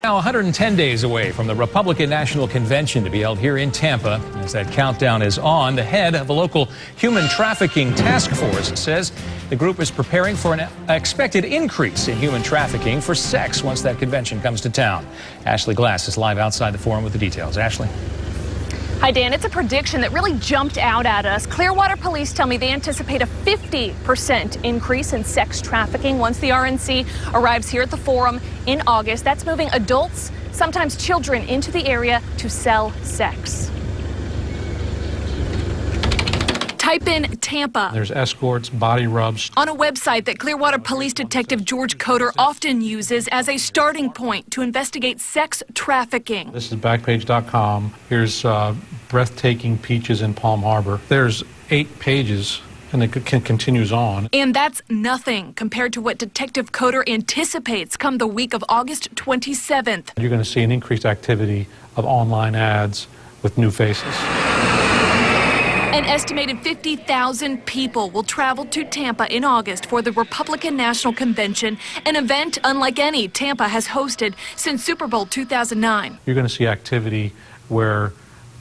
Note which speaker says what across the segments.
Speaker 1: Now 110 days away from the Republican National Convention to be held here in Tampa. As that countdown is on, the head of a local human trafficking task force says the group is preparing for an expected increase in human trafficking for sex once that convention comes to town. Ashley Glass is live outside the forum with the details. Ashley.
Speaker 2: Hi, Dan. It's a prediction that really jumped out at us. Clearwater police tell me they anticipate a 50% increase in sex trafficking once the RNC arrives here at the forum in August. That's moving adults, sometimes children, into the area to sell sex. Type in Tampa.
Speaker 3: There's escorts, body rubs.
Speaker 2: On a website that Clearwater Police Detective George Coder often uses as a starting point to investigate sex trafficking.
Speaker 3: This is Backpage.com. Here's breathtaking peaches in Palm Harbor. There's 8 pages, and it continues on.
Speaker 2: And that's nothing compared to what Detective Coder anticipates come the week of August 27th.
Speaker 3: You're going to see an increased activity of online ads with new faces.
Speaker 2: An estimated 50,000 people will travel to Tampa in August for the Republican National Convention, an event unlike any Tampa has hosted since Super Bowl 2009.
Speaker 3: You're going to see activity where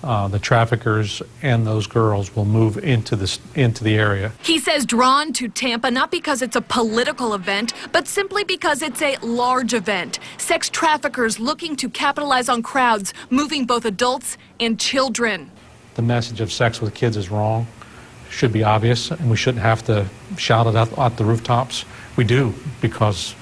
Speaker 3: the traffickers and those girls will move into the area.
Speaker 2: He says drawn to Tampa not because it's a political event, but simply because it's a large event. Sex traffickers looking to capitalize on crowds, moving both adults and children.
Speaker 3: The message of sex with kids is wrong, should be obvious, and we shouldn't have to shout it out the rooftops. We do, because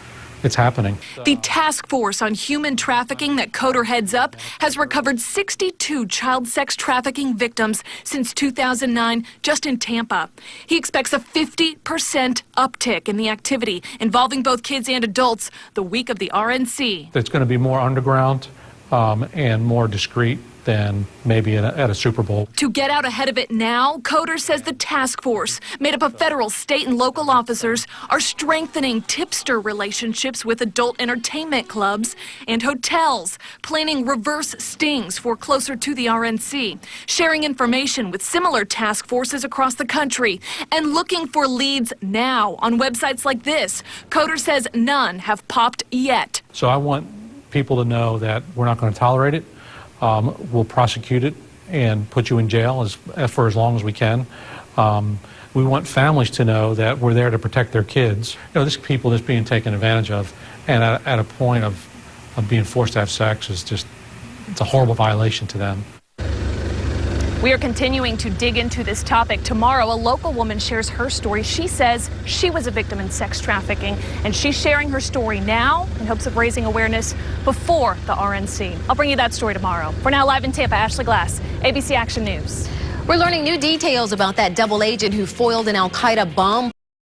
Speaker 3: it's happening.
Speaker 2: The task force on human trafficking that Coder heads up has recovered 62 child sex trafficking victims since 2009 just in Tampa. He expects a 50% uptick in the activity involving both kids and adults the week of the RNC.
Speaker 3: It's going to be more underground and more discreet than maybe at a Super Bowl.
Speaker 2: To get out ahead of it now, Coder says the task force, made up of federal, state, and local officers, are strengthening tipster relationships with adult entertainment clubs and hotels, planning reverse stings for closer to the RNC, sharing information with similar task forces across the country, and looking for leads now on websites like this. Coder says none have popped yet.
Speaker 3: So I want people to know that we're not going to tolerate it. We'll prosecute it and put you in jail for as long as we can. We want families to know that we're there to protect their kids. You know, this people just being taken advantage of, and at a point of being forced to have sex is just, it's a horrible violation to them.
Speaker 2: We are continuing to dig into this topic. Tomorrow, a local woman shares her story. She says she was a victim in sex trafficking, and she's sharing her story now in hopes of raising awareness before the RNC. I'll bring you that story tomorrow. For now, live in Tampa, Ashley Glass, ABC Action News.
Speaker 4: We're learning new details about that double agent who foiled an al-Qaeda bomb